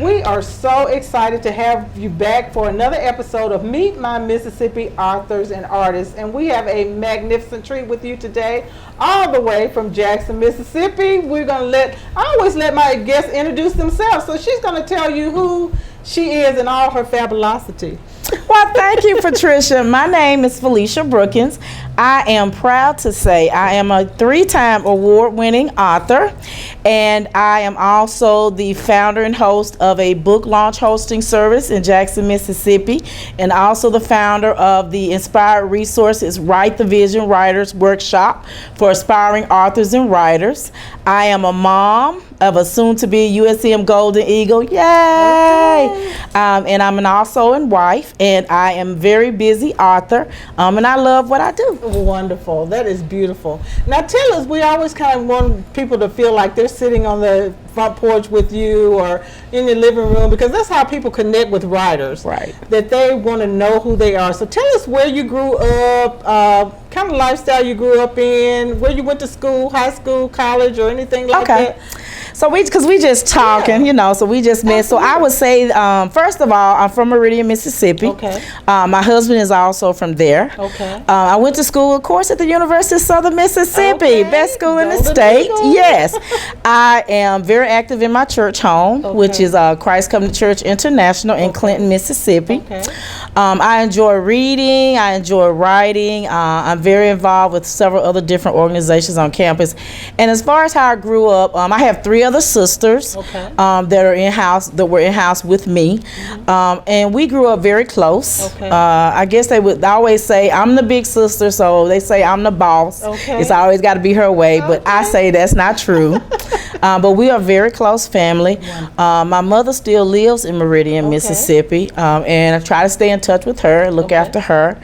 We are so excited to have you back for another episode of Meet My Mississippi Authors and Artists. And we have a magnificent treat with you today, all the way from Jackson, Mississippi. I always let my guests introduce themselves. So she's going to tell you who she is in all her fabulosity. Well, thank you, Patricia. My name is Felicia Brookins. I am proud to say I am a 3-time award-winning author, and I am also the founder and host of a book launch hosting service in Jackson, Mississippi, and also the founder of the Inspired Resources Write the Vision Writers Workshop for aspiring authors and writers. I am a mom of a soon-to-be USM Golden Eagle. Yay! Okay. And I'm also a wife, and I am a very busy author, and I love what I do. Wonderful. That is beautiful. Now tell us, we always kind of want people to feel like they're sitting on the front porch with you or in your living room, because that's how people connect with writers. Right. That they want to know who they are. So tell us where you grew up, kind of lifestyle you grew up in, where you went to school, high school, college, or anything like that. So because we just talking, so we just met. So I would say, first of all, I'm from Meridian, Mississippi. Okay. My husband is also from there. Okay. I went to school, of course, at the University of Southern Mississippi, Okay. best school in the Golden state. Eagle. Yes. I am very active in my church home, which is Christ Covenant Church International in Clinton, Mississippi. Okay. I enjoy reading. I enjoy writing. I'm very involved with several other different organizations on campus. And as far as how I grew up, I have 3 other sisters that were in house with me, and we grew up very close. I guess they would always say I'm the big sister, so they say I'm the boss. It's always got to be her way, but I say that's not true. But we are a very close family. My mother still lives in Meridian, Mississippi, and I try to stay in touch with her and look after her.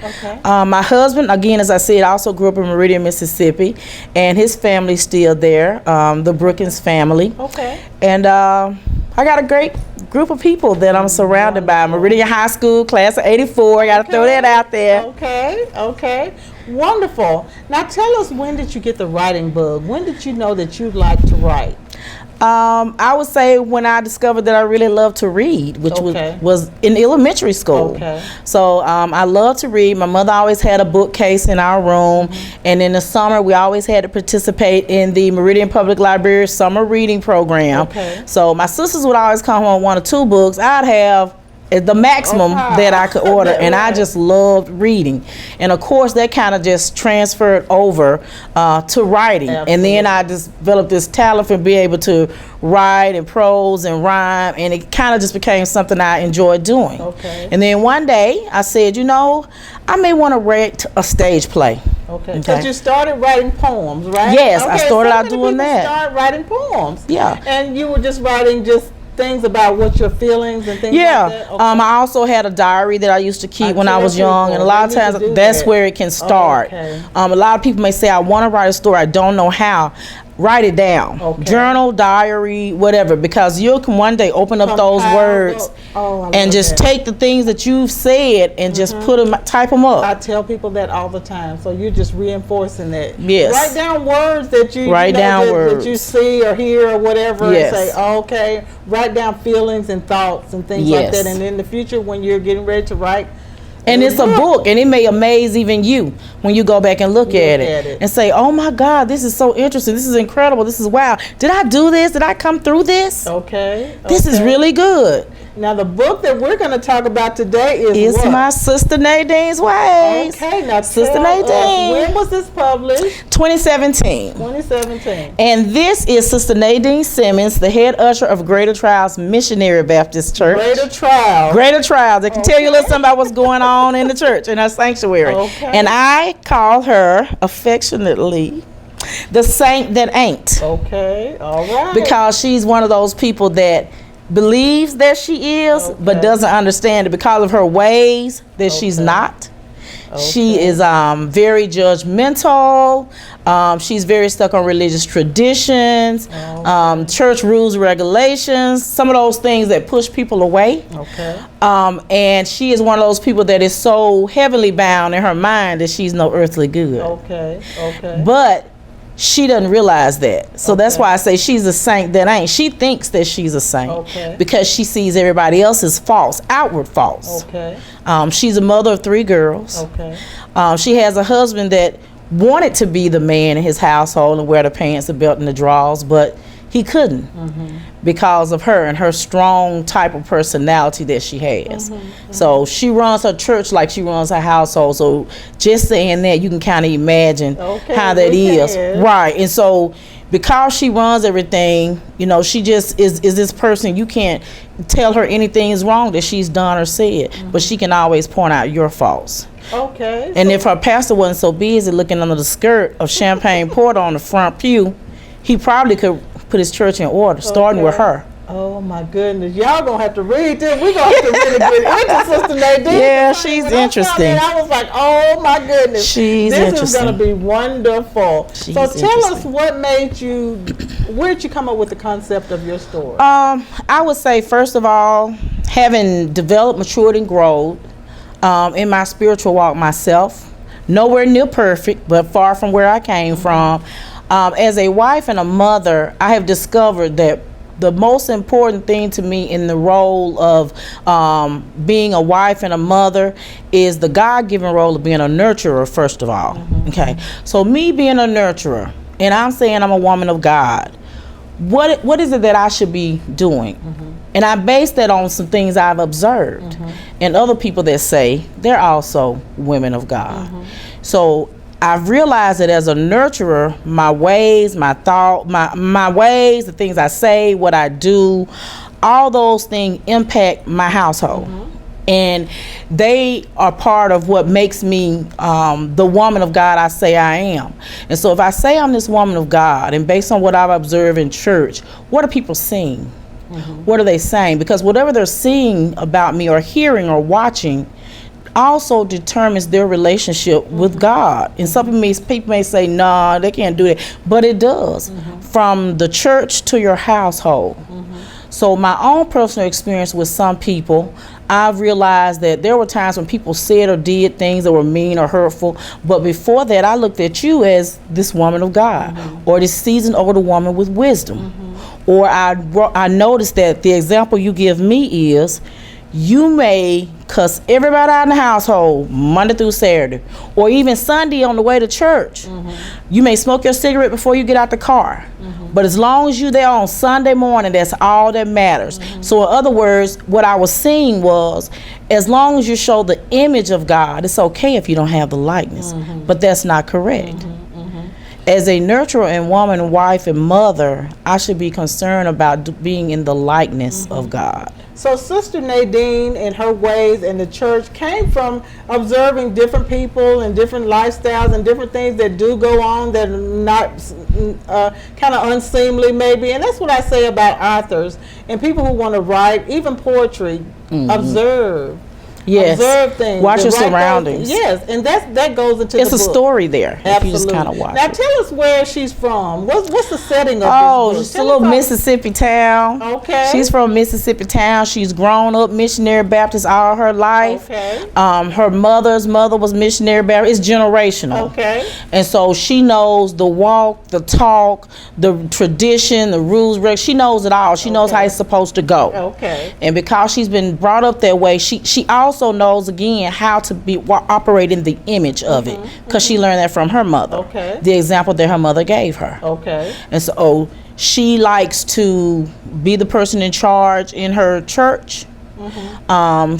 My husband, again, as I said, also grew up in Meridian, Mississippi, and his family's still there, the Brookins family. And I got a great group of people that I'm surrounded by. Meridian High School, class of 84. I got to throw that out there. Okay. Wonderful. Now tell us, when did you get the writing bug? When did you know that you'd like to write? I would say when I discovered that I really loved to read, which was in elementary school. So I love to read. My mother always had a bookcase in our room, and in the summer we always had to participate in the Meridian Public Library summer reading program. So my sisters would always come home with 1 or 2 books. I'd have the maximum that I could order, and I just loved reading. And of course that kind of just transferred over to writing. And then I just developed this talent for being able to write and prose and rhyme, and it kind of just became something I enjoyed doing. And then one day I said, I may want to write a stage play. Because you started writing poems, right? Yes, I started out doing that. Started writing poems. Yeah. And you were just writing things about what your feelings and things like that? I also had a diary that I used to keep when I was young, and a lot of times that's where it can start. A lot of people may say, I want to write a story, I don't know how. Write it down. Journal, diary, whatever, because you can one day open up those words and just take the things that you've said and just type them up. I tell people that all the time, so you're just reinforcing that. Yes. Write down words that that you see or hear or whatever, and say, write down feelings and thoughts and things like that, and in the future when you're getting ready to write. And it's a book, and it may amaze even you when you go back and look at it and say, oh my God, this is so interesting, this is incredible, this is wow. Did I do this? Did I come through this? This is really good. Now the book that we're going to talk about today is what? My Sister Nadine's Ways. Now Sister Nadine. When was this published? 2017. And this is Sister Nadine Simmons, the head usher of Greater Trials Missionary Baptist Church. Greater Trials. They can tell you a little something about what's going on in the church, in our sanctuary. And I call her affectionately the saint that ain't. All right. Because she's one of those people that believes that she is, but doesn't understand it because of her ways that she's not. She is very judgmental. She's very stuck on religious traditions, church rules, regulations, some of those things that push people away. And she is one of those people that is so heavily bound in her mind that she's no earthly good. But she doesn't realize that. So that's why I say she's a saint that ain't. She thinks that she's a saint because she sees everybody else's faults, outward faults. She's a mother of 3 girls. She has a husband that wanted to be the man in his household and wear the pants, the belt, and the drawers, but he couldn't because of her and her strong type of personality that she has. So she runs her church like she runs her household. So just saying that, you can kind of imagine how that is. Right. And so because she runs everything, you know, she just is this person, you can't tell her anything is wrong that she's done or said, but she can always point out your faults. And if her pastor wasn't so busy looking under the skirt of champagne porter on the front pew, he probably could put his church in order, starting with her. Oh my goodness, y'all gonna have to read this. We're gonna have to really get into Sister Nadine. Yeah, she's interesting. I was like, oh my goodness, she's this is gonna be wonderful. So tell us what made you, where did you come up with the concept of your story? I would say, first of all, having developed, matured, and grown in my spiritual walk myself, nowhere near perfect, but far from where I came from. As a wife and a mother, I have discovered that the most important thing to me in the role of being a wife and a mother is the God-given role of being a nurturer, first of all. Okay, so me being a nurturer, and I'm saying I'm a woman of God, what is it that I should be doing? And I base that on some things I've observed and other people that say they're also women of God. So I've realized that as a nurturer, my ways, my thought, my ways, the things I say, what I do, all those things impact my household. And they are part of what makes me the woman of God I say I am. And so if I say I'm this woman of God, and based on what I've observed in church, what are people seeing? What are they saying? Because whatever they're seeing about me or hearing or watching also determines their relationship with God. And some people may say, nah, they can't do that. But it does. From the church to your household. So my own personal experience with some people, I've realized that there were times when people said or did things that were mean or hurtful. But before that, I looked at you as this woman of God or this seasoned older woman with wisdom. Or I noticed that the example you give me is, you may cuss everybody out in the household Monday through Saturday, or even Sunday on the way to church. You may smoke your cigarette before you get out the car. But as long as you're there on Sunday morning, that's all that matters. So in other words, what I was seeing was, as long as you show the image of God, it's okay if you don't have the likeness. But that's not correct. As a nurturer and woman, wife, and mother, I should be concerned about being in the likeness of God. So Sister Nadine and her ways in the church came from observing different people and different lifestyles and different things that do go on that are not kind of unseemly maybe. And that's what I say about authors and people who want to write, even poetry, observe. Observe things. Watch your surroundings. Yes, and that goes into it's the a book. Story there. Absolutely. If you just kind of watch now it. tell us where she's from. What's the setting of this book? Just a little Mississippi town. Okay. She's from Mississippi town. She's grown up missionary Baptist all her life. Okay. Her mother's mother was missionary Baptist. It's generational. Okay. And so she knows the walk, the talk, the tradition, the rules. She knows it all. She knows how it's supposed to go. Okay. And because she's been brought up that way, she also knows again how to be operate in the image of it, because she learned that from her mother. Okay. The example that her mother gave her. Okay. And so she likes to be the person in charge in her church.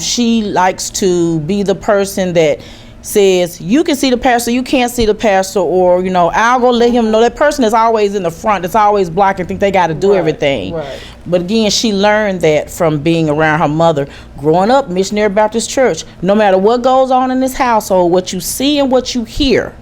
She likes to be the person that says, you can see the pastor, you can't see the pastor, or, I'll go let him know. That person is always in the front, it's always blocking, think they got to do everything. Right. But again, she learned that from being around her mother. Growing up, Missionary Baptist Church, no matter what goes on in this household, what you see and what you hear,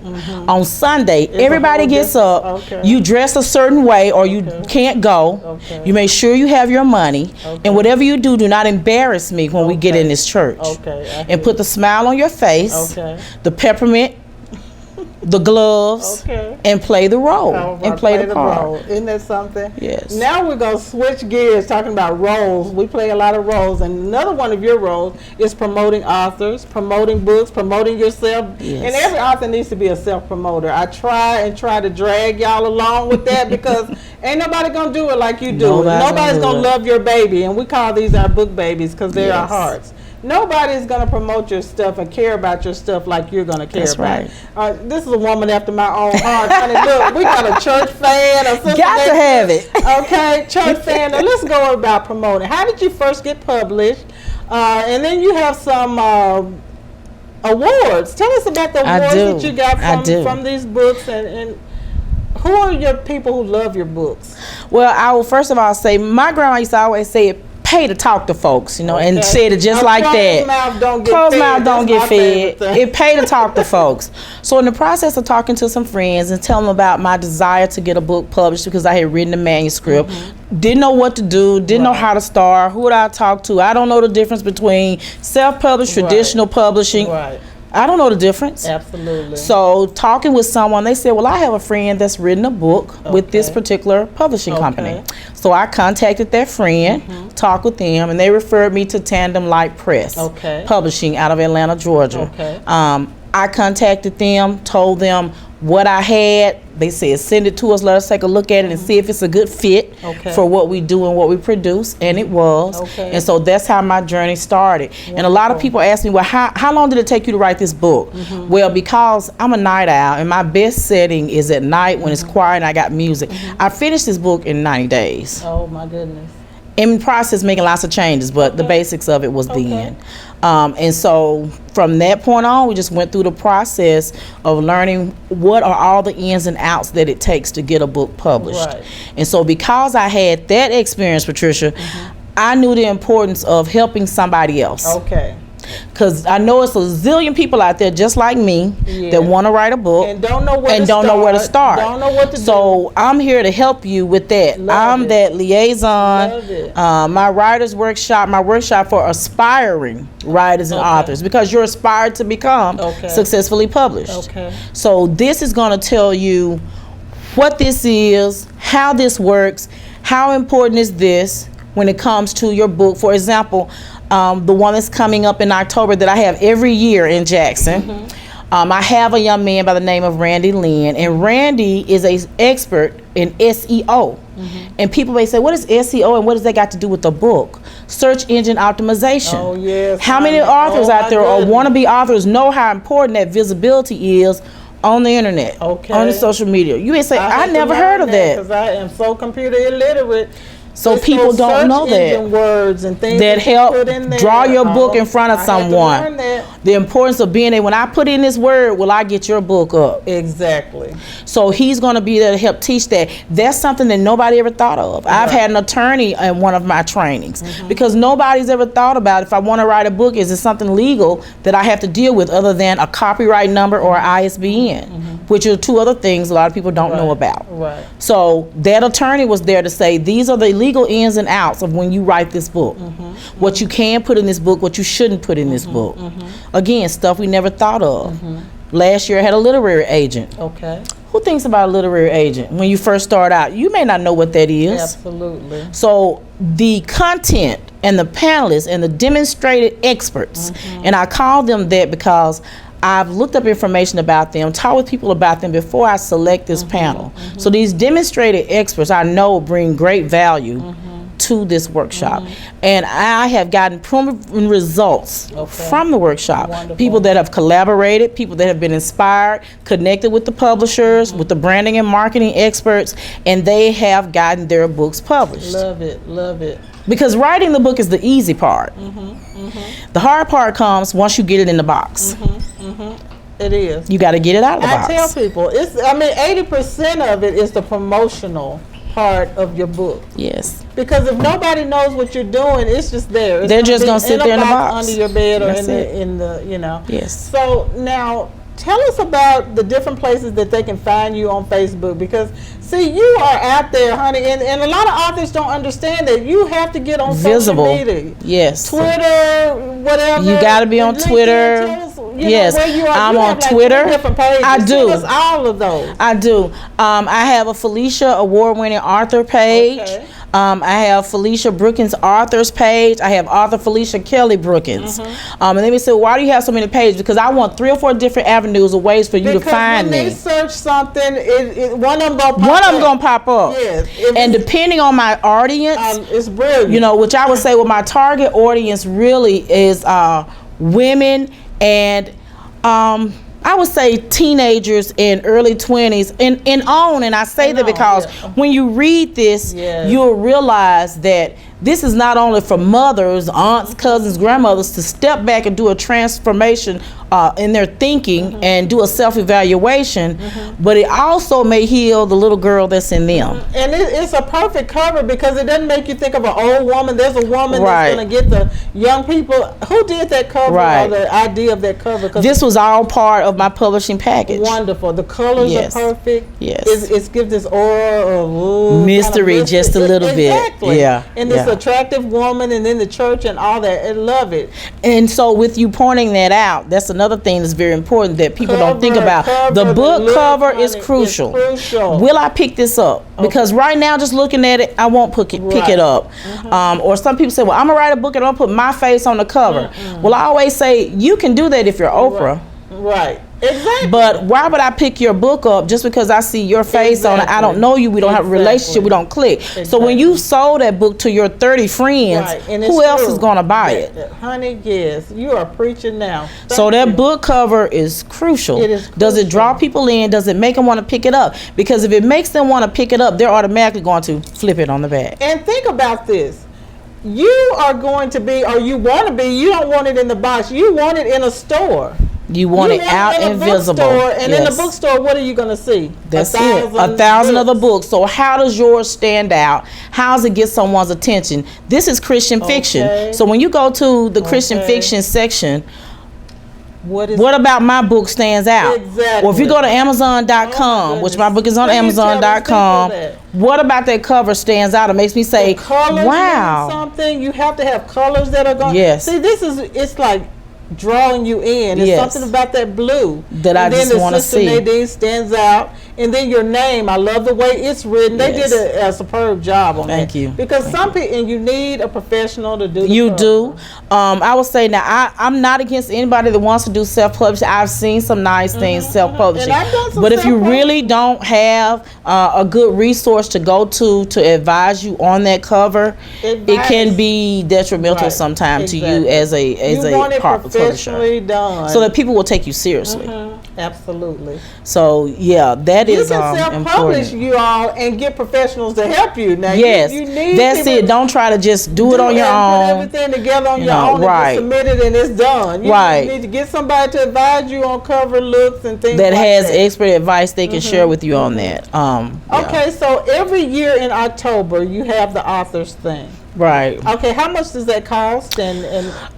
on Sunday, everybody gets up, you dress a certain way or you can't go, you make sure you have your money, and whatever you do not embarrass me when we get in this church. And put the smile on your face, the peppermint the gloves, and play the role, and play the part. Isn't that something? Yes. Now we're going to switch gears, talking about roles. We play a lot of roles, and another one of your roles is promoting authors, promoting books, promoting yourself. Yes. And every author needs to be a self-promoter. I try to drag y'all along with that because ain't nobody going to do it like you do. Nobody's going to love your baby, and we call these our book babies because they're our hearts. Nobody's going to promote your stuff and care about your stuff like you're going to care about it. This is a woman after my own heart. Honey, look, we got a church fan. Got to have it. Okay, church fan. Now let's go about promoting. How did you first get published? And then you have some awards. Tell us about the awards that you got from these books, and who are your people who love your books? Well, I will first of all say my grandma used to always say, pay to talk to folks, and said it just like that. Closed mouth don't get fed. It pay to talk to folks. So in the process of talking to some friends and telling them about my desire to get a book published because I had written the manuscript, didn't know what to do, didn't know how to start, who would I talk to? I don't know the difference between self-published, traditional publishing. I don't know the difference. Absolutely. So talking with someone, they said, well, I have a friend that's written a book with this particular publishing company. So I contacted that friend, talked with them, and they referred me to Tandem Light Press Publishing out of Atlanta, Georgia. I contacted them, told them what I had. They said, send it to us, let us take a look at it and see if it's a good fit for what we do and what we produce. And it was. And so that's how my journey started. And a lot of people ask me, well, how long did it take you to write this book? Well, because I'm a night owl and my best setting is at night when it's quiet and I got music. I finished this book in 90 days. Oh, my goodness. In the process, making lots of changes, but the basics of it was then. And so from that point on, we just went through the process of learning what are all the ins and outs that it takes to get a book published. And so because I had that experience, Patricia, I knew the importance of helping somebody else. Because I know it's a zillion people out there just like me that want to write a book and don't know where to start. Don't know what to do. So I'm here to help you with that. I'm that liaison. My writers workshop, my workshop for aspiring writers and authors, because you're aspired to become successfully published. So this is going to tell you what this is, how this works, how important is this when it comes to your book. For example, the one that's coming up in October that I have every year in Jackson. I have a young man by the name of Randy Lynn, and Randy is an expert in SEO. And people may say, what is SEO and what does that got to do with the book? Search engine optimization. How many authors out there or wannabe authors know how important that visibility is on the internet, on the social media? You may say, I never heard of that. Because I am so computer illiterate. So people don't know that. Words and things that help draw your book in front of someone. The importance of being there. When I put in this word, will I get your book up? Exactly. So he's going to be there to help teach that. That's something that nobody ever thought of. I've had an attorney in one of my trainings because nobody's ever thought about, if I want to write a book, is it something legal that I have to deal with other than a copyright number or ISBN, which are two other things a lot of people don't know about. So that attorney was there to say, these are the legal ins and outs of when you write this book. What you can put in this book, what you shouldn't put in this book. Again, stuff we never thought of. Last year I had a literary agent. Who thinks about a literary agent? When you first start out, you may not know what that is. Absolutely. So the content and the panelists and the demonstrated experts, and I call them that because I've looked up information about them, talked with people about them before I select this panel. So these demonstrated experts I know bring great value to this workshop. And I have gotten proven results from the workshop. People that have collaborated, people that have been inspired, connected with the publishers, with the branding and marketing experts, and they have gotten their books published. Love it, love it. Because writing the book is the easy part. The hard part comes once you get it in the box. It is. You got to get it out of the box. I tell people, 80% of it is the promotional part of your book. Yes. Because if nobody knows what you're doing, it's just there. They're just going to sit there in the box. Under your bed or in the, Yes. So now, tell us about the different places that they can find you on Facebook, because see, you are out there, honey, and a lot of authors don't understand that you have to get on visible social media. Yes. Twitter, whatever. You got to be on LinkedIn. Twitter. Tell us, Yes. Where you are. I'm you on have like Twitter. 3 different pages. I do. Tell us all of those. I do. I have a Felicia award-winning author page. Okay. I have Felicia Brookins authors page. I have author Felicia Kelly Brookins. And then we said, why do you have so many pages? Because I want 3 or 4 different avenues or ways for you to find me. When they search something, one of them gonna pop up. One of them gonna pop up. Yes. And depending on my audience, it's brilliant. you know, which I would say, well, my target audience really is women and I would say teenagers in early 20s and on. And I say that because when you read this, you'll realize that this is not only for mothers, aunts, cousins, grandmothers to step back and do a transformation in their thinking and do a self-evaluation, but it also may heal the little girl that's in them. And it's a perfect cover because it doesn't make you think of an old woman. There's a woman that's going to get the young people. Who did that cover or the idea of that cover? This was all part of my publishing package. Wonderful. The colors are perfect. Yes. It gives this aura of mystery, kind of just a little bit. Exactly. And this attractive woman and then the church and all that. I love it. And so with you pointing that out, that's another thing that's very important that people don't think about. The book cover is crucial. Will I pick this up? Because right now, just looking at it, I won't pick it up. Or some people say, well, I'm going to write a book and I'll put my face on the cover. Well, I always say, you can do that if you're Oprah. Right. Exactly. But why would I pick your book up just because I see your face on it? I don't know you. We don't have a relationship. We don't click. So when you sold that book to your 30 friends, who else is going to buy it? Honey, yes. You are preaching now. So that book cover is crucial. It is crucial. Does it draw people in? Does it make them want to pick it up? Because if it makes them want to pick it up, they're automatically going to flip it on the back. And think about this. You are going to be, or you want to be, you don't want it in the box. You want it in a store. You want it out and visible. And in the bookstore, what are you going to see? That's it. 1,000 other books. So how does yours stand out? How does it get someone's attention? This is Christian fiction. So when you go to the Christian fiction section, what about my book stands out? Exactly. Or if you go to Amazon.com, which my book is on Amazon.com, what about that cover stands out? It makes me say, wow. Something you have to have colors that are going. Yes. See, it's like drawing you in. It's something about that blue that I just want to see. Nadine stands out, and then your name. I love the way it's written. They did a superb job on that. Thank you. Because some people, and you need a professional to do. You do. I would say now I'm not against anybody that wants to do self-publishing. I've seen some nice things self-publishing, but if you really don't have a good resource to go to advise you on that cover, it can be detrimental sometimes to you as a publisher. Done. So that people will take you seriously. Absolutely. So yeah, that is important. You can self-publish you all and get professionals to help you. Now, yes, you need that's it. Don't try to just do it on your own. Put everything together on your own and submit it and it's done. You need to get somebody to advise you on cover looks and things that like has expert advice they can share with you on that. Okay, so every year in October you have the authors thing. Right. Okay, how much does that cost? And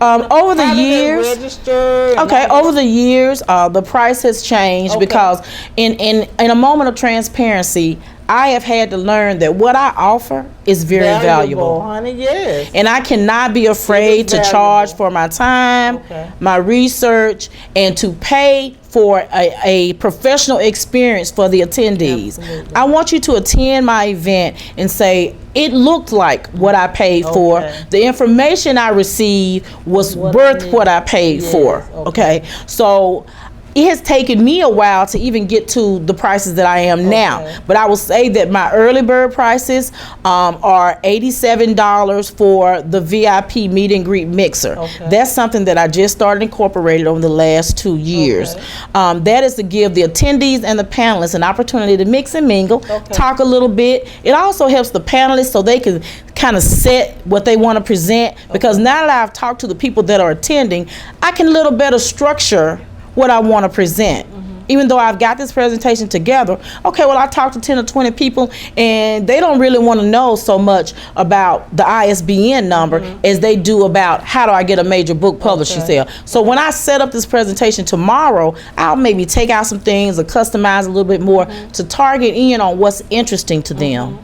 over the years, register? Over the years, the price has changed because in a moment of transparency, I have had to learn that what I offer is very valuable. Honey, yes. And I cannot be afraid to charge for my time, my research, and to pay for a professional experience for the attendees. Absolutely. I want you to attend my event and say, it looked like what I paid for. The information I received was worth what I paid for. Okay. So it has taken me a while to even get to the prices that I am now. But I will say that my early bird prices are $87 for the VIP meet and greet mixer. That's something that I just started incorporating over the last 2 years. That is to give the attendees and the panelists an opportunity to mix and mingle, talk a little bit. It also helps the panelists so they can kind of set what they want to present. Because now that I've talked to the people that are attending, I can a little better structure what I want to present. Even though I've got this presentation together, I talked to 10 or 20 people and they don't really want to know so much about the ISBN number as they do about how do I get a major book publishing sale. So when I set up this presentation tomorrow, I'll maybe take out some things or customize a little bit more to target in on what's interesting to them.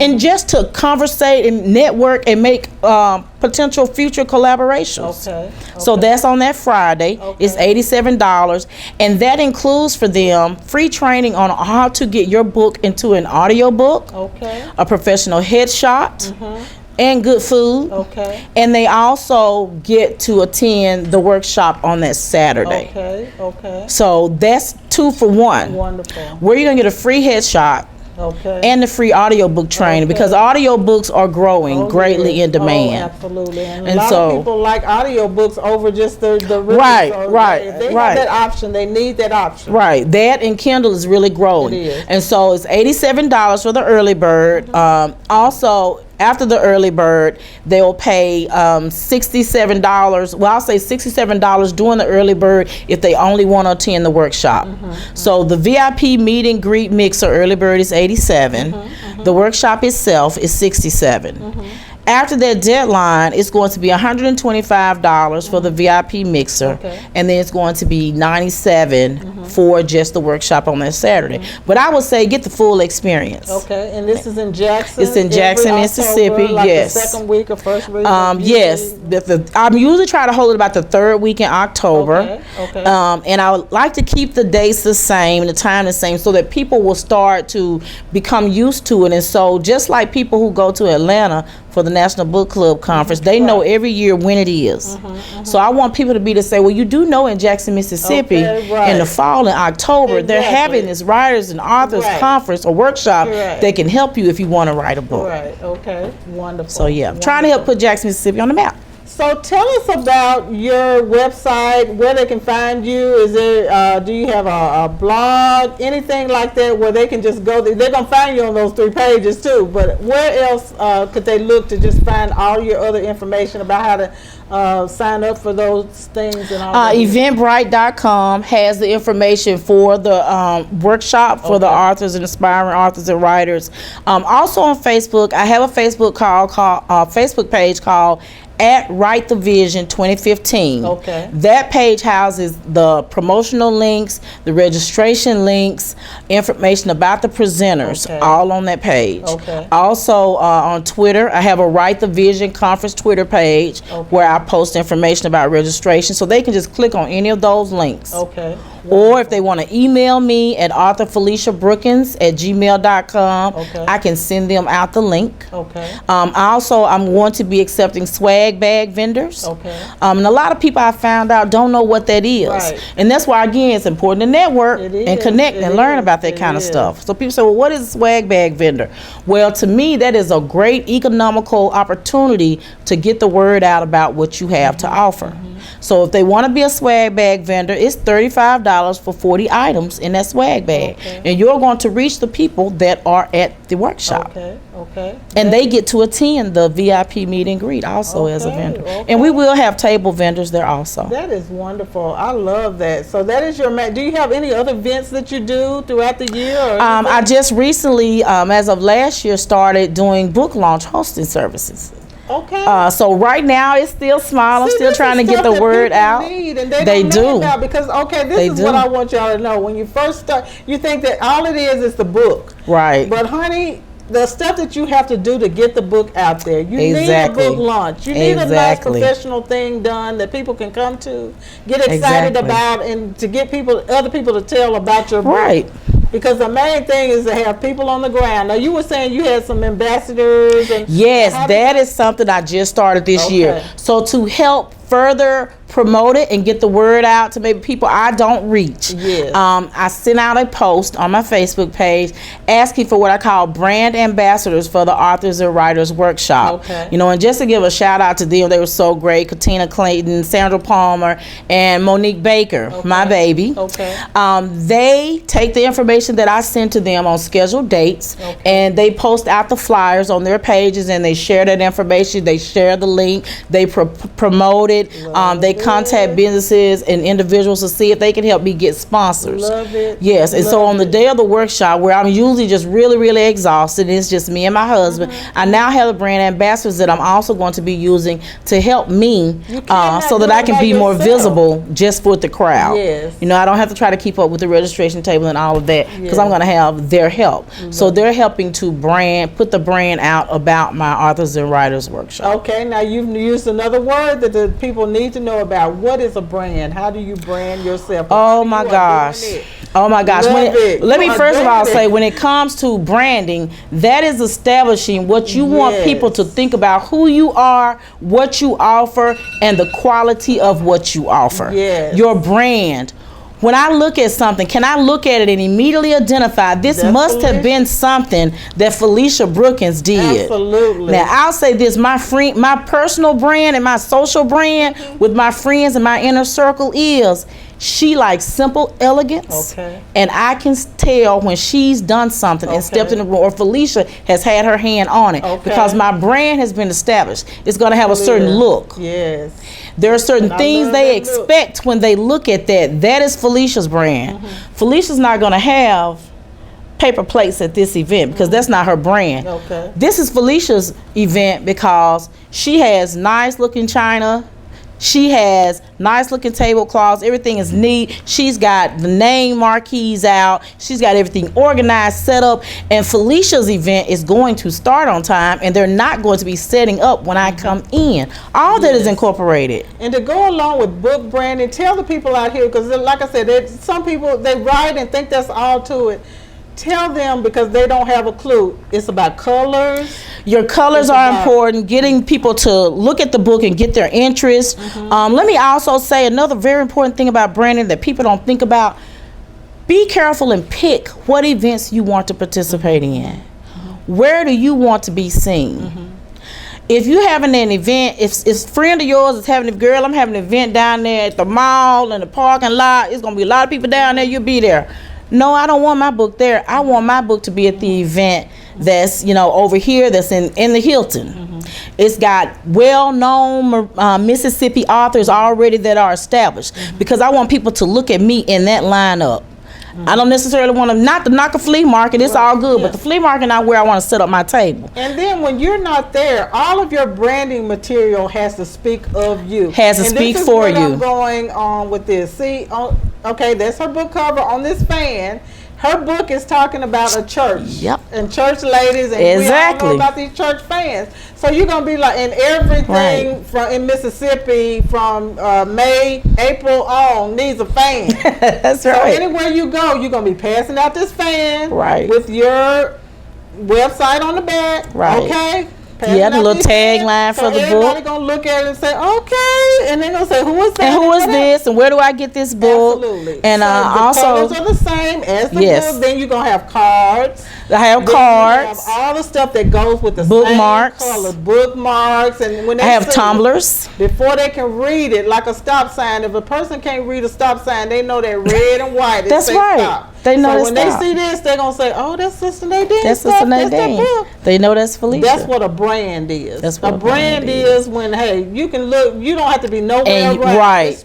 and just to conversate and network and make potential future collaborations. Okay. So that's on that Friday. Okay. It's $87, and that includes for them free training on how to get your book into an audiobook, Okay. a professional headshot, and good food. Okay. And they also get to attend the workshop on that Saturday. Okay. Okay. So that's 2 for 1. Wonderful. Where you're gonna get a free headshot Okay. and the free audiobook training, Okay. because audiobooks are growing greatly in demand. Oh, absolutely. And a And lot so- of people like audiobooks over just the written. Right, So right, If they right. have that option, they need that option. Right, that and Kindle is really growing. It is. And so it's $87 for the early bird. Also, after the early bird, they'll pay $67. Well, I'll say $67 during the early bird if they only want to attend the workshop. So the VIP meet and greet mixer early bird is $87. The workshop itself is $67. After that deadline, it's going to be $125 for the VIP mixer, Okay. and then it's going to be $97 for just the workshop on that Saturday. But I would say get the full experience. Okay. And this is in Jackson. It's in Jackson, every Mississippi, October, like yes. The second week or first week. Yes, I'm usually try to hold it about the third week in October. Okay. Okay. And I would like to keep the dates the same, the time the same, so that people will start to become used to it. And so just like people who go to Atlanta for the National Book Club Conference, they know every year when it is. So I want people to be to say, well, you do know in Jackson, Mississippi, Okay, right. in the fall in October, they're Exactly. having this writers and authors Right. conference or workshop Correct. that can help you if you want to write a book. Right. Okay. Wonderful. So yeah, I'm trying to help put Jackson, Mississippi on the map. So tell us about your website, where they can find you. Is there, do you have a blog, anything like that, where they can just go? They're gonna find you on those 3 pages too. But where else could they look to just find all your other information about how to sign up for those things and all that? Eventbrite.com has the information for the workshop for the authors and aspiring authors and writers. Also on Facebook, I have a Facebook Facebook page called at Write the Vision 2015. Okay. That page houses the promotional links, the registration links, information about the presenters, Okay. all on that page. Okay. Also on Twitter, I have a Write the Vision conference Twitter page where I post information about registration, so they can just click on any of those links. Okay. Or if they want to email me at authorfeliciabrookins@gmail.com, Okay. I can send them out the link. Okay. I'm going to be accepting swag bag vendors. Okay. And a lot of people I found out don't know what that is. Right. And that's why, again, it's important to network It and is. connect It and learn is. about that It kind of is. stuff. So people say, well, what is a swag bag vendor? Well, to me, that is a great economical opportunity to get the word out about what you have to offer. So if they want to be a swag bag vendor, it's $35 for 40 items in that swag bag. Okay. And you're going to reach the people that are at the workshop. Okay. Okay. And they get to attend the VIP meet and greet also as a Okay, vendor. okay. And we will have table vendors there also. That is wonderful. I love that. So that is your do you have any other events that you do throughout the year? Or I just recently, as of last year, started doing book launch hosting services. okay. So right now it's still small. I'm See, still this trying to is get stuff the that word people out. need, and they They don't know do. about, because this They is do. what I want y'all to know. When you first start, you think that all it is the book. Right. But honey, the stuff that you have to do to get the book out there, you Exactly. need a book launch. You need a nice Exactly. professional thing done that people can come to, get excited Exactly. about, and to get other people to tell about your book. Right. Because the main thing is to have people on the ground. Now, you were saying you had some ambassadors. And Yes, how that is something I just started this Okay. year. So to help further promote it and get the word out to maybe people I don't reach. Yes. I sent out a post on my Facebook page asking for what I call brand ambassadors for the Authors and Writers Workshop. Okay. And just to give a shout out to them, they were so great. Katina Clayton, Sandra Palmer, and Monique Baker, my baby. Okay. They take the information that I send to them on scheduled dates, and they post out the flyers on their pages, and they share that information. They share the link. They promote it. They contact businesses and individuals to see if they can help me get sponsors. Love it. Yes, and so on the day of the workshop, where I'm usually just really exhausted, it's just me and my husband, I now have the brand ambassadors that I'm also going to be using to help me so that I can be more visible just for the crowd. Yes. You know, I don't have to try to keep up with the registration table and all of that because I'm going to have their help. So they're helping to put the brand out about my Authors and Writers Workshop. Okay, now you've used another word that the people need to know about. What is a brand? How do you brand yourself? Oh my gosh. Oh my gosh. Let me first of all say, when it comes to branding, that is establishing what you want people to think about who you are, what you offer, and the quality of what you offer. Yes. Your brand. When I look at something, can I look at it and immediately identify this must have been something that Felicia Brookins did? Absolutely. Now, I'll say this, my personal brand and my social brand with my friends and my inner circle is, she likes simple elegance. Okay. And I can tell when she's done something and stepped in the room, or Felicia has had her hand on it, because my brand has been established. It's going to have a certain look. Yes. There are certain things they expect when they look at that. That is Felicia's brand. Felicia's not going to have paper plates at this event because that's not her brand. Okay. This is Felicia's event because she has nice looking china. She has nice looking tablecloths. Everything is neat. She's got the name marquees out. She's got everything organized, set up. And Felicia's event is going to start on time, and they're not going to be setting up when I come in. All that is incorporated. And to go along with book branding, tell the people out here, because like I said, some people, they write and think that's all to it. Tell them, because they don't have a clue, it's about colors. Your colors are important, getting people to look at the book and get their interest. Let me also say another very important thing about branding that people don't think about. Be careful and pick what events you want to participate in. Where do you want to be seen? If you're having an event, if a friend of yours is having girl, I'm having an event down there at the mall in the parking lot, it's going to be a lot of people down there, you'll be there. No, I don't want my book there. I want my book to be at the event that's, over here, that's in the Hilton. It's got well-known Mississippi authors already that are established, because I want people to look at me in that lineup. I don't necessarily want to knock a flea market. It's all good, but the flea market not where I want to set up my table. And then when you're not there, all of your branding material has to speak of you. Has to speak for you. I'm going on with this. See, okay, that's her book cover on this fan. Her book is talking about a church. Yep. And church ladies, and we all know about these church fans. So you're gonna be like in everything from in Mississippi from May, April on needs a fan. That's so right. So anywhere you go, you're gonna be passing out this fan with your website on the back. Right. Okay. Yeah, the little tagline for the book. Everybody gonna look at it and say, okay, and they're gonna say, who is that? And who is this? And where do I get this book? Absolutely. And so also, the colors are the same as the book. Then you're gonna have cards. I have cards. Have all the stuff that goes with the bookmarks. Same color, bookmarks, and when they I have tumblers. Before they can read it, like a stop sign. If a person can't read a stop sign, they know that red and white. That's right. Stop. They know so when they see this, they're gonna say, "Oh, that's Sister Nadine. That's Sister Nadine." They know that's Felicia. That's what a brand is. That's what a brand is. When you can look, you don't have to be nowhere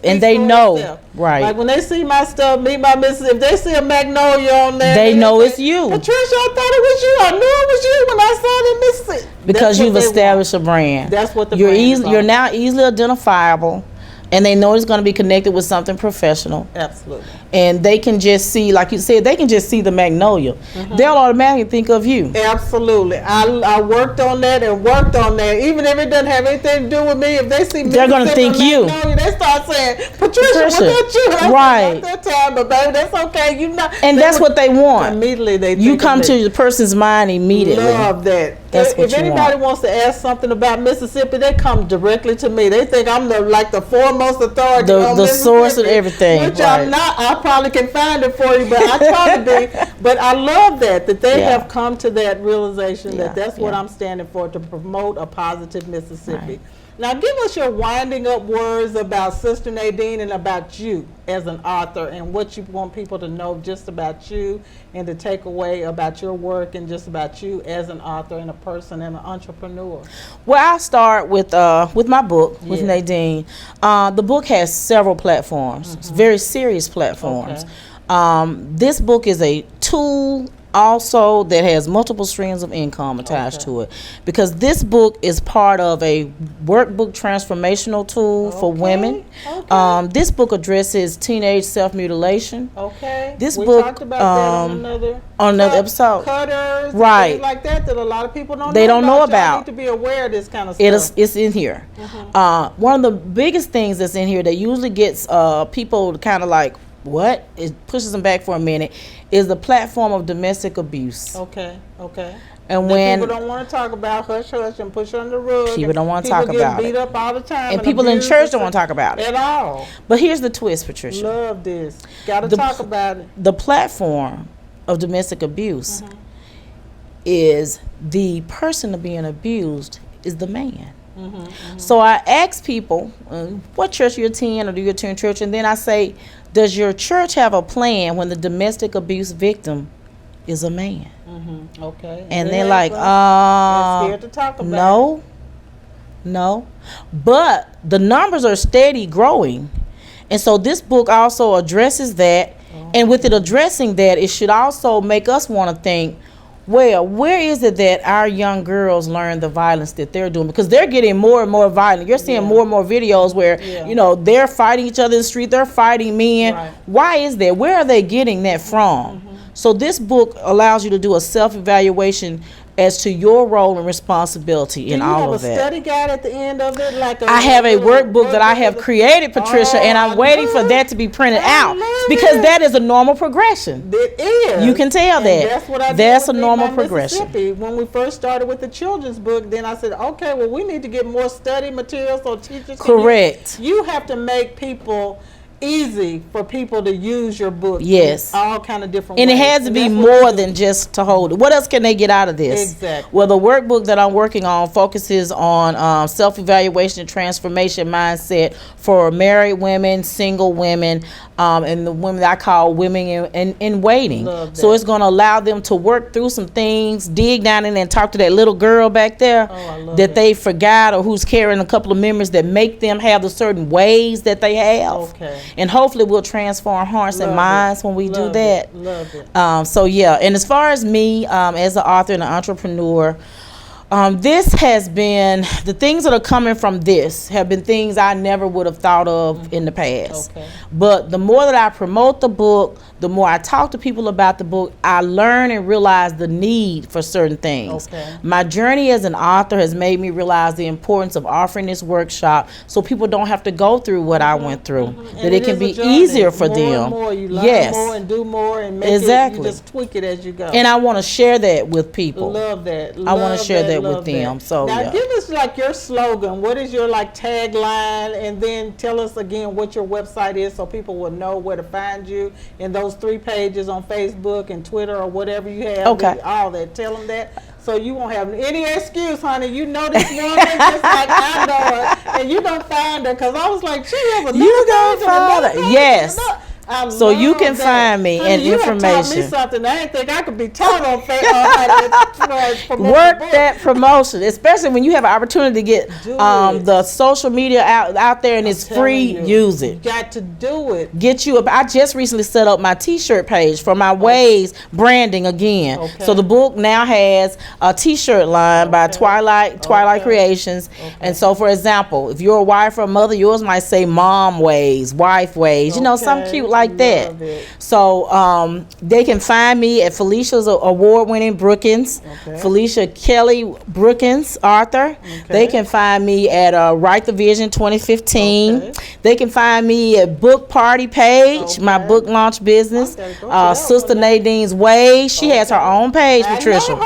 and they know. Yourself. Right. Like when they see my stuff, Meet My Missus, if they see a magnolia on there, they know it's you. Patricia, I thought it was you. I knew it was you when I saw it in Mississippi. Because you've established a brand. That's what the you're brand is. You're now easily identifiable. And they know it's going to be connected with something professional. Absolutely. And they can just see, like you said, they can just see the magnolia. They'll automatically think of you. Absolutely. I worked on that and worked on that. Even if it doesn't have anything to do with me, if they see me, they're going to think you. They start saying, Patricia, was that you? Right. Not that time, but baby, that's okay. You know. And that's what they want. Immediately they you come to the person's mind immediately. Love that. If anybody wants to ask something about Mississippi, they come directly to me. They think I'm like the foremost authority on the source of everything. Which I'm not. I probably can find it for you, but I try to be. But I love that they have come to that realization that that's what I'm standing for, to promote a positive Mississippi. Now give us your winding up words about Sister Nadine and about you as an author and what you want people to know just about you and to take away about your work and just about you as an author and a person and an entrepreneur. Well, I'll start with my book, with Nadine. The book has several platforms, very serious platforms. Okay. This book is a tool also that has multiple streams of income attached to it, because this book is part of a workbook transformational tool for women. Okay. This book addresses teenage self-mutilation. Okay. This we book talked about that on another episode. Cutters, right? Things like that a lot of people don't. They know don't know about. about. Y'all need to be aware of this kind of stuff. It's in here. One of the biggest things that's in here that usually gets people to kind of like, what? It pushes them back for a minute, is the platform of domestic abuse. Okay. And when people don't want to talk about hush and push under the rug, people don't want to talk about beat it, up all the time, and people in church don't want to talk about it at all. But here's the twist, Patricia. Love this. Got to talk about it. The platform of domestic abuse is the person being abused is the man. So I ask people, what church you attend, or do you attend church? And then I say, does your church have a plan when the domestic abuse victim is a man? Okay. And they're like, they're scared to talk about no. But the numbers are steady growing. And so this book also addresses that. And with it addressing that, it should also make us want to think, well, where is it that our young girls learn the violence that they're doing? Because they're getting more and more violent. You're seeing more and more videos where, they're fighting each other in the street. They're fighting men. Right. Why is that? Where are they getting that from? So this book allows you to do a self-evaluation as to your role and responsibility in all of that. Do you have a study guide at the end of it? I have a workbook that I have created, Patricia, and I'm waiting for that to be printed out, because that is a normal progression. It is. You can tell that. That's what I did. That's a normal progression. When we first started with the children's book, then I said, okay, well, we need to get more study material so teachers Correct. You have to make people easy for people to use your book. Yes. All kind of different and ways. It has to be more than just to hold it. What else can they get out of this? Exactly. Well, the workbook that I'm working on focuses on self-evaluation and transformation mindset for married women, single women, and the women that I call women in waiting. So it's going to allow them to work through some things, dig down in and talk to that little girl back there that they forgot, or who's carrying a couple of memories that make them have the certain ways that they have. Okay. And hopefully we'll transform hearts and minds when we do that. Love it. And as far as me as an author and an entrepreneur, this has been, the things that are coming from this have been things I never would have thought of in the past. Okay. But the more that I promote the book, the more I talk to people about the book, I learn and realize the need for certain things. Okay. My journey as an author has made me realize the importance of offering this workshop so people don't have to go through what I went through, that it can be easier for them. And more, you learn more and do more and make it, you just tweak it as you go. And I want to share that with people. Love that. I want to share that with them. So now give us like your slogan. What is your like tagline? And then tell us again what your website is so people will know where to find you in those 3 pages on Facebook and Twitter or whatever you have. Okay. All that. Tell them that. So you won't have any excuse, honey. You know this woman just like I know her. And you going to find her, because I was like, she has another You going to find her. Yes. So you can find me and information. You taught me something I didn't think I could be taught on Facebook. Work that promotion, especially when you have an opportunity to get the social media out there and it's free. Use it. You got to do it. Get you up. I just recently set up my T-shirt page for my Ways branding again. Okay. So the book now has a T-shirt line by Twilight Creations. Okay. And so, for example, if you're a wife or a mother, yours might say Mom Ways, Wife Ways. You know, some cute like that. So they can find me at Felicia's award-winning Brookins, Felicia Kelly Brookins, author. They can find me at Write the Vision 2015. They can find me at Book Party page, my book launch business. Sister Nadine's Way. She has her own page, Patricia.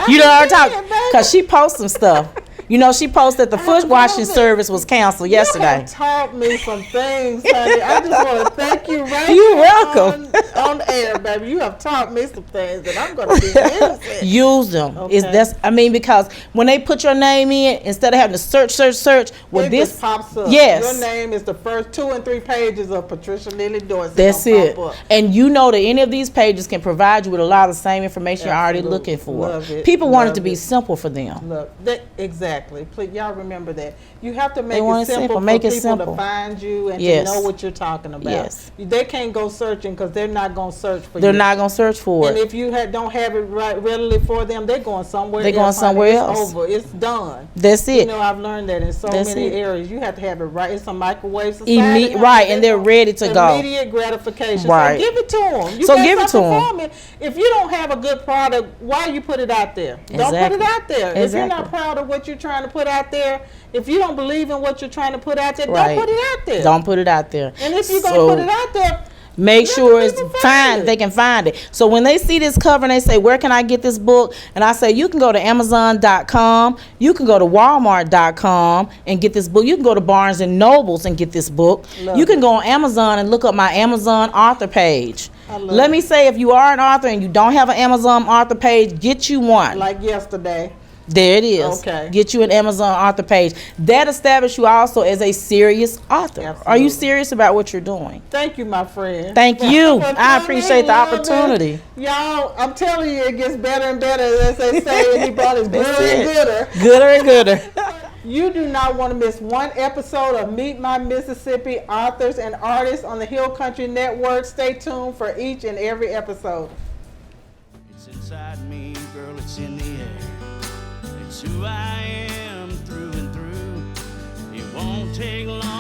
You know what I'm talking, because she posts some stuff. You know, she posted the foot washing service was canceled yesterday. You have taught me some things, honey. I just want to thank you right You're here welcome. on air, baby. You have taught me some things that I'm going to be using. Use them. Okay. Because when they put your name in, instead of having to search, it this just pops up. Yes. Your name is the first 2 and 3 pages of Patricia Neely-Dorsey. That's it. And you know that any of these pages can provide you with a lot of the same information you're already Absolutely. looking for. Love it. People want it Love to be it. simple for them. Look, exactly. Please, y'all remember that. You have to make want it it simple simple. for Make it people simple. to find you and Yes. to know what you're talking about. Yes. They can't go searching because they're not going to search for you. They're not going to search for And it. if you don't have it right readily for them, they're going somewhere They're else. going somewhere honey. else. It's over. It's done. That's it. You know, I've learned that in so That's many it. areas. You have to have it right. It's a microwave society. Right, and they're ready to go. Immediate gratification. Right. So give it to them. You So got give it to something 'em. for me. If you don't have a good product, why you put it out there? Don't put it Exactly. out there. If you're not Exactly. proud of what you're trying to put out there, if you don't believe in what you're trying to put out there, Right. don't put it out there. Don't put it out there. And if you're going to put it out there, make let sure the it's people fine. it. They can find it. So when they see this cover and they say, where can I get this book? And I say, you can go to Amazon.com. You can go to Walmart.com and get this book. You can go to Barnes and Nobles and get this book. You can go on Amazon and look up my Amazon author page. Let me say, if you are an author and you don't have an Amazon author page, get you one. Like yesterday. There it is. Okay. Get you an Amazon author page. That establishes you also as a serious author. Absolutely. Are you serious about what you're doing? Thank you, my friend. Thank you. For I appreciate the coming. opportunity. Y'all, I'm telling you, it gets better and better, as they say, and he brought his gooder and gooder. Gooder and gooder. You do not want to miss one episode of Meet My Mississippi Authors and Artists on the Hill Country Network. Stay tuned for each and every episode. It's inside me, girl, it's in the air. It's who I am through and through. It won't take long.